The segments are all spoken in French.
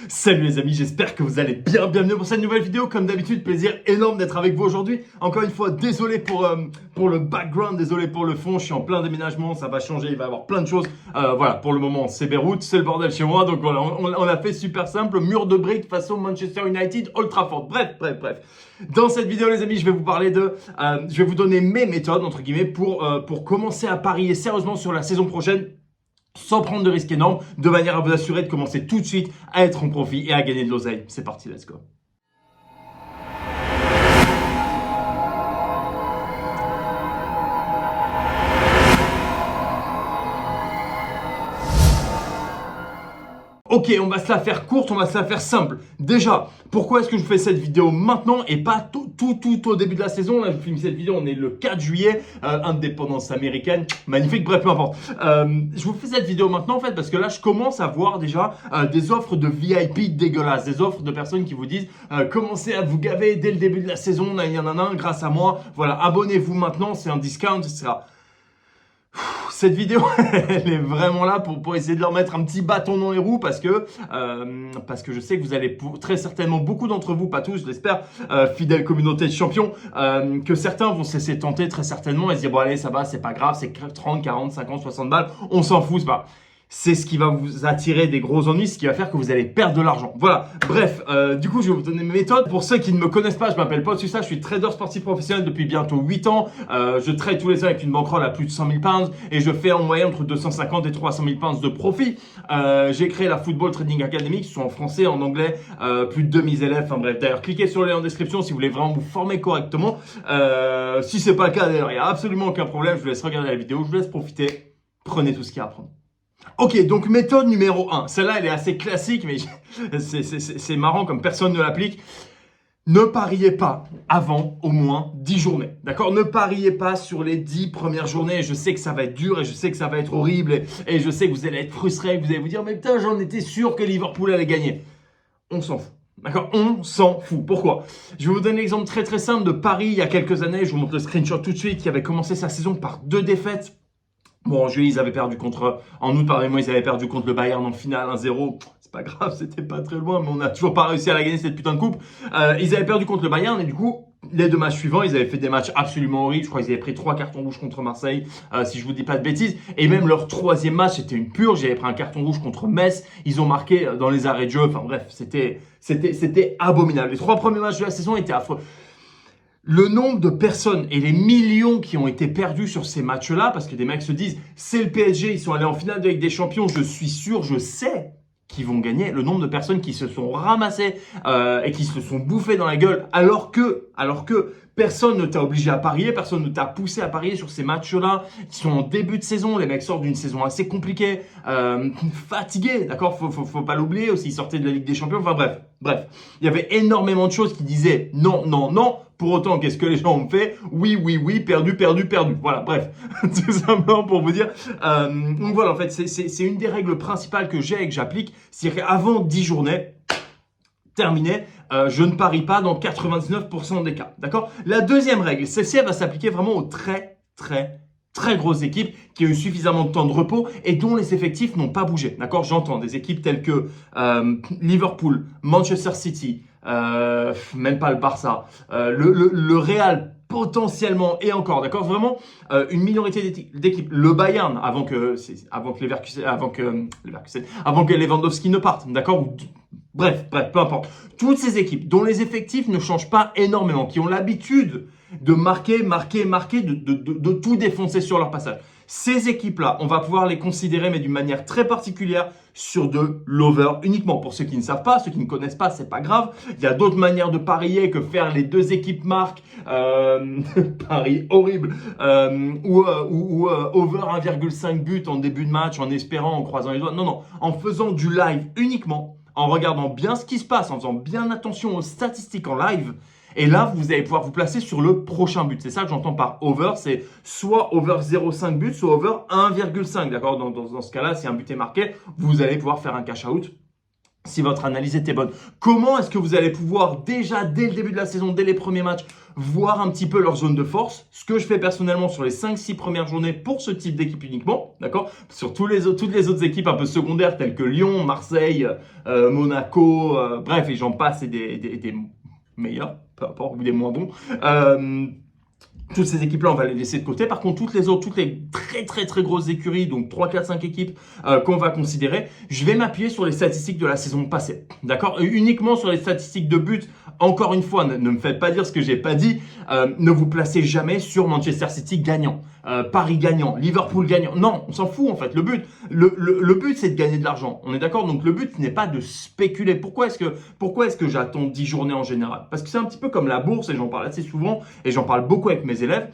Salut les amis, j'espère que vous allez bien. Bienvenue pour cette nouvelle vidéo. Comme d'habitude, plaisir énorme d'être avec vous aujourd'hui. Encore une fois, désolé pour le background, désolé pour le fond. Je suis en plein déménagement, ça va changer, il va y avoir plein de choses. Voilà, pour le moment, c'est Beyrouth, c'est le bordel chez moi. Donc voilà, on a fait super simple, mur de briques façon Manchester United, Old Trafford. Bref. Dans cette vidéo, les amis, je vais vous parler je vais vous donner mes méthodes, entre guillemets, pour commencer à parier sérieusement sur la saison prochaine, sans prendre de risques énormes, de manière à vous assurer de commencer tout de suite à être en profit et à gagner de l'oseille. C'est parti, let's go. Ok, on va se la faire courte, on va se la faire simple. Déjà, pourquoi est-ce que je fais cette vidéo maintenant et pas tout au début de la saison? Là, je finis cette vidéo, on est le 4 juillet, indépendance américaine, magnifique, bref, peu importe. Je vous fais cette vidéo maintenant en fait parce que là, je commence à voir déjà des offres de VIP dégueulasses, des offres de personnes qui vous disent commencez à vous gaver dès le début de la saison, grâce à moi. Voilà, abonnez-vous maintenant, c'est un discount, etc. Cette vidéo, elle est vraiment là pour essayer de leur mettre un petit bâton dans les roues parce que je sais que vous allez très certainement, beaucoup d'entre vous, pas tous, je l'espère, fidèles communauté de champions, que certains vont se laisser tenter très certainement et se dire bon allez ça va, c'est pas grave, c'est 30, 40, 50, 60 balles, on s'en fout, c'est pas... C'est ce qui va vous attirer des gros ennuis, ce qui va faire que vous allez perdre de l'argent. Voilà, bref, du coup, je vais vous donner mes méthodes. Pour ceux qui ne me connaissent pas, je m'appelle Paul Sussa, je suis trader sportif professionnel depuis bientôt 8 ans. Je trade tous les ans avec une bankroll à plus de 100 000 pounds et je fais en moyenne entre 250 et 300 000 pounds de profit. J'ai créé la Football Trading Academy, que ce soit en français, en anglais, plus de 2000 élèves. Enfin bref, d'ailleurs, cliquez sur le lien en description si vous voulez vraiment vous former correctement. Si c'est pas le cas, d'ailleurs, il n'y a absolument aucun problème. Je vous laisse regarder la vidéo, je vous laisse profiter. Prenez tout ce qu'il y a à prendre. Ok, donc méthode numéro 1. Celle-là, elle est assez classique, mais c'est marrant comme personne ne l'applique. Ne pariez pas avant au moins 10 journées. D'accord? Ne pariez pas sur les 10 premières journées. Je sais que ça va être dur et je sais que ça va être horrible et je sais que vous allez être frustré, que vous allez vous dire mais putain, j'en étais sûr que Liverpool allait gagner. On s'en fout. D'accord? On s'en fout. Pourquoi? Je vais vous donner l'exemple très simple de Paris il y a quelques années. Je vous montre le screenshot tout de suite, qui avait commencé sa saison par 2 défaites. Bon, en juillet, ils avaient perdu en août, pardonnez-moi, ils avaient perdu contre le Bayern en finale 1-0. C'est pas grave, c'était pas très loin, mais on n'a toujours pas réussi à la gagner, cette putain de coupe. Ils avaient perdu contre le Bayern et du coup, les 2 matchs suivants, ils avaient fait des matchs absolument horribles. Je crois qu'ils avaient pris 3 cartons rouges contre Marseille, si je vous dis pas de bêtises. Et même leur 3e match, c'était une purge. Ils avaient pris un carton rouge contre Metz. Ils ont marqué dans les arrêts de jeu. Enfin bref, c'était abominable. Les 3 premiers matchs de la saison étaient affreux. Le nombre de personnes et les millions qui ont été perdus sur ces matchs-là, parce que des mecs se disent c'est le PSG, ils sont allés en finale de Ligue des Champions, je suis sûr, je sais qu'ils vont gagner. Le nombre de personnes qui se sont ramassées et qui se sont bouffées dans la gueule, alors que personne ne t'a obligé à parier, personne ne t'a poussé à parier sur ces matchs-là, qui sont en début de saison. Les mecs sortent d'une saison assez compliquée, fatigués, d'accord, faut pas l'oublier aussi, ils sortaient de la Ligue des Champions. Enfin bref, il y avait énormément de choses qui disaient non. Pour autant, qu'est-ce que les gens ont fait? Oui, perdu. Voilà, bref, tout simplement pour vous dire. Donc voilà, en fait, c'est une des règles principales que j'ai et que j'applique. C'est-à-dire qu'avant 10 journées, terminé, je ne parie pas dans 99% des cas. D'accord? La deuxième règle, celle-ci, elle va s'appliquer vraiment aux très grosses équipes qui ont eu suffisamment de temps de repos et dont les effectifs n'ont pas bougé. D'accord? J'entends des équipes telles que Liverpool, Manchester City, même pas le Barça, le Real potentiellement et encore, d'accord, vraiment une minorité d'équipes, le Bayern avant que Lewandowski ne parte, d'accord, bref, peu importe, toutes ces équipes dont les effectifs ne changent pas énormément, qui ont l'habitude de marquer, de tout défoncer sur leur passage. Ces équipes-là, on va pouvoir les considérer, mais d'une manière très particulière, sur de l'over uniquement. Pour ceux qui ne savent pas, ceux qui ne connaissent pas, c'est pas grave. Il y a d'autres manières de parier que faire les 2 équipes marquent, pari horrible, ou over 1,5 but en début de match, en espérant, en croisant les doigts. Non, en faisant du live uniquement, en regardant bien ce qui se passe, en faisant bien attention aux statistiques en live. Et là, vous allez pouvoir vous placer sur le prochain but. C'est ça que j'entends par over, c'est soit over 0,5 but, soit over 1,5. D'accord? Dans ce cas-là, si un but est marqué, vous allez pouvoir faire un cash out si votre analyse était bonne. Comment est-ce que vous allez pouvoir déjà, dès le début de la saison, dès les premiers matchs, voir un petit peu leur zone de force? Ce que je fais personnellement sur les 5-6 premières journées pour ce type d'équipe uniquement, d'accord? Sur toutes les autres équipes un peu secondaires telles que Lyon, Marseille, Monaco, bref, et j'en passe, et des meilleurs, peu importe, ou des moins bons. Toutes ces équipes-là, on va les laisser de côté. Par contre, toutes les autres, toutes les très grosses écuries, donc 3, 4, 5 équipes qu'on va considérer, je vais m'appuyer sur les statistiques de la saison passée. D'accord? Uniquement sur les statistiques de but. Encore une fois, ne me faites pas dire ce que j'ai pas dit. Ne vous placez jamais sur Manchester City gagnant, Paris gagnant, Liverpool gagnant. Non, on s'en fout en fait. Le but, c'est de gagner de l'argent. On est d'accord? Donc le but n'est pas de spéculer. Pourquoi est-ce que j'attends 10 journées en général? Parce que c'est un petit peu comme la bourse, et j'en parle assez souvent, et j'en parle beaucoup avec mes élèves.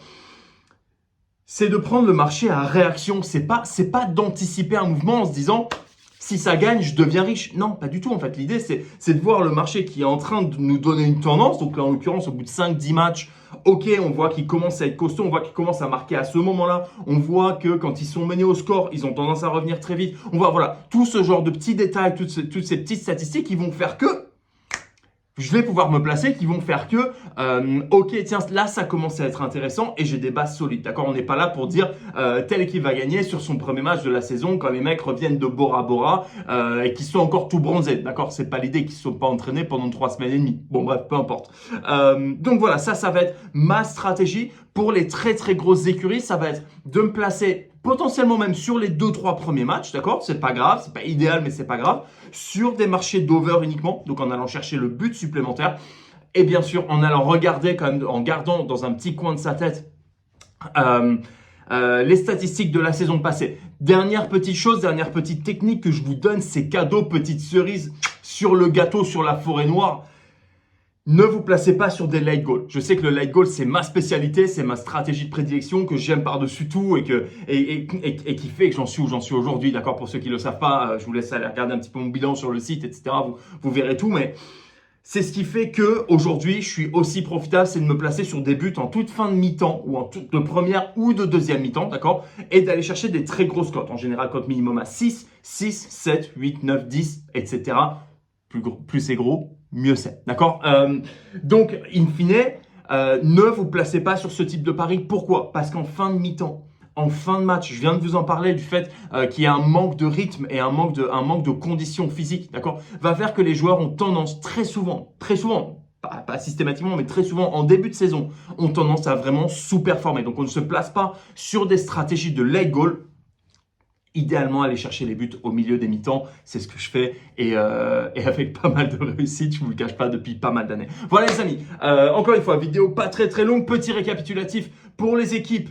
C'est de prendre le marché à réaction. C'est pas d'anticiper un mouvement en se disant si ça gagne, je deviens riche. Non, pas du tout. En fait, l'idée, c'est de voir le marché qui est en train de nous donner une tendance. Donc là, en l'occurrence, au bout de 5-10 matchs, ok, on voit qu'il commence à être costaud, on voit qu'il commence à marquer à ce moment-là. On voit que quand ils sont menés au score, ils ont tendance à revenir très vite. On voit, voilà, tout ce genre de petits détails, toutes ces petites statistiques qui vont faire que je vais pouvoir me placer, qui vont faire que, ok, tiens, là, ça commence à être intéressant et j'ai des bases solides, d'accord? On n'est pas là pour dire telle équipe va gagner sur son premier match de la saison quand les mecs reviennent de Bora Bora et qui sont encore tout bronzés, d'accord? C'est pas l'idée qu'ils ne sont pas entraînés pendant 3 semaines et demie. Bon, bref, peu importe. Donc voilà, ça va être ma stratégie. Pour les très grosses écuries, ça va être de me placer potentiellement même sur les 2-3 premiers matchs, d'accord? C'est pas grave, c'est pas idéal, mais c'est pas grave. Sur des marchés d'over uniquement, donc en allant chercher le but supplémentaire. Et bien sûr, en allant regarder quand même, en gardant dans un petit coin de sa tête les statistiques de la saison passée. Dernière petite chose, dernière petite technique que je vous donne, c'est cadeau, petite cerise sur le gâteau, sur la forêt noire. Ne vous placez pas sur des late goals. Je sais que le late goal, c'est ma spécialité, c'est ma stratégie de prédilection que j'aime par-dessus tout et qui fait que j'en suis où j'en suis aujourd'hui. D'accord? Pour ceux qui ne le savent pas, je vous laisse aller regarder un petit peu mon bilan sur le site, etc. Vous verrez tout, mais c'est ce qui fait que aujourd'hui, je suis aussi profitable, c'est de me placer sur des buts en toute fin de mi-temps ou en toute de première ou de deuxième mi-temps, d'accord? Et d'aller chercher des très grosses cotes. En général, cote minimum à 6, 7, 8, 9, 10, etc. Plus c'est gros, mieux c'est. D'accord? Donc, in fine, ne vous placez pas sur ce type de pari. Pourquoi? Parce qu'en fin de mi-temps, en fin de match, je viens de vous en parler du fait qu'il y a un manque de rythme et un manque de conditions physiques, d'accord? Va faire que les joueurs ont tendance très souvent, pas systématiquement, mais très souvent en début de saison, ont tendance à vraiment sous-performer. Donc, on ne se place pas sur des stratégies de late goal. Idéalement, aller chercher les buts au milieu des mi-temps, c'est ce que je fais et avec pas mal de réussite, je ne vous le cache pas, depuis pas mal d'années. Voilà les amis, encore une fois, vidéo pas très longue, petit récapitulatif pour les équipes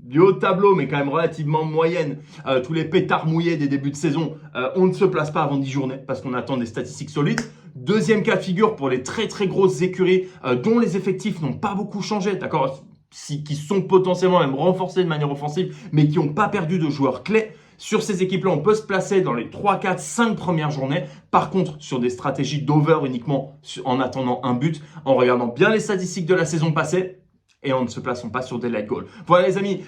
du haut de tableau, mais quand même relativement moyenne, tous les pétards mouillés des débuts de saison, on ne se place pas avant 10 journées parce qu'on attend des statistiques solides. Deuxième cas de figure pour les très grosses écuries dont les effectifs n'ont pas beaucoup changé, d'accord, qui sont potentiellement même renforcés de manière offensive, mais qui n'ont pas perdu de joueurs clés. Sur ces équipes-là, on peut se placer dans les 3, 4, 5 premières journées. Par contre, sur des stratégies d'over uniquement en attendant un but, en regardant bien les statistiques de la saison passée, et en ne se plaçant pas sur des late goals. Voilà les amis,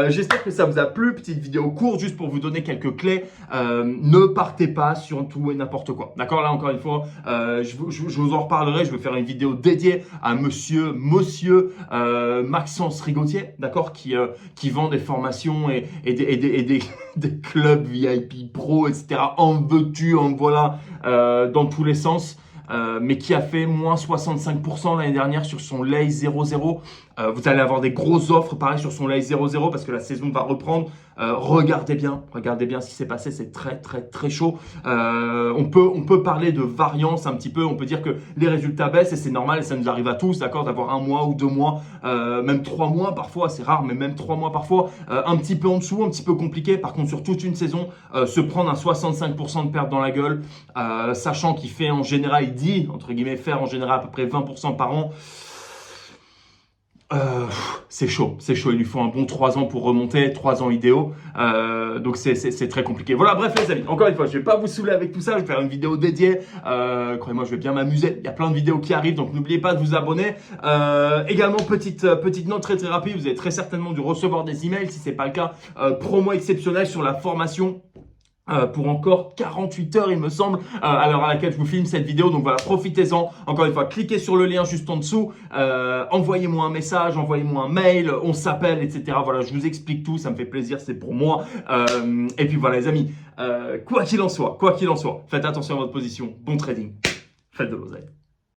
j'espère que ça vous a plu. Petite vidéo courte juste pour vous donner quelques clés. Ne partez pas sur tout et n'importe quoi. D'accord? Là encore une fois, je vous en reparlerai. Je vais faire une vidéo dédiée à monsieur Maxence Rigotier, d'accord, qui vend des formations et des clubs VIP pro, etc. En veux-tu, en voilà, dans tous les sens. Mais qui a fait moins 65% l'année dernière sur son lay 0-0. Vous allez avoir des grosses offres pareil sur son lay 0-0 parce que la saison va reprendre. Regardez bien ce qui s'est passé, c'est très chaud. On peut parler de variance un petit peu, on peut dire que les résultats baissent et c'est normal et ça nous arrive à tous, d'accord, d'avoir 1 mois ou 2 mois, même 3 mois parfois, c'est rare, mais même 3 mois parfois, un petit peu en dessous, un petit peu compliqué. Par contre, sur toute une saison, se prendre un 65% de perte dans la gueule, sachant qu'il fait en général, il dit, entre guillemets, faire en général à peu près 20% par an, c'est chaud. Il lui faut un bon 3 ans pour remonter, 3 ans idéaux. Donc c'est très compliqué. Voilà, bref les amis, encore une fois, je vais pas vous saouler avec tout ça, je vais faire une vidéo dédiée. Croyez-moi, je vais bien m'amuser. Il y a plein de vidéos qui arrivent, donc n'oubliez pas de vous abonner. Également, petite note très rapide, vous avez très certainement dû recevoir des emails, si c'est pas le cas. Promo exceptionnel sur la formation pour encore 48 heures, il me semble, à l'heure à laquelle je vous filme cette vidéo. Donc voilà, profitez-en. Encore une fois, cliquez sur le lien juste en dessous. Envoyez-moi un message, envoyez-moi un mail, on s'appelle, etc. Voilà, je vous explique tout, ça me fait plaisir, c'est pour moi. Et puis voilà, les amis, quoi qu'il en soit, faites attention à votre position. Bon trading, faites de l'oseille.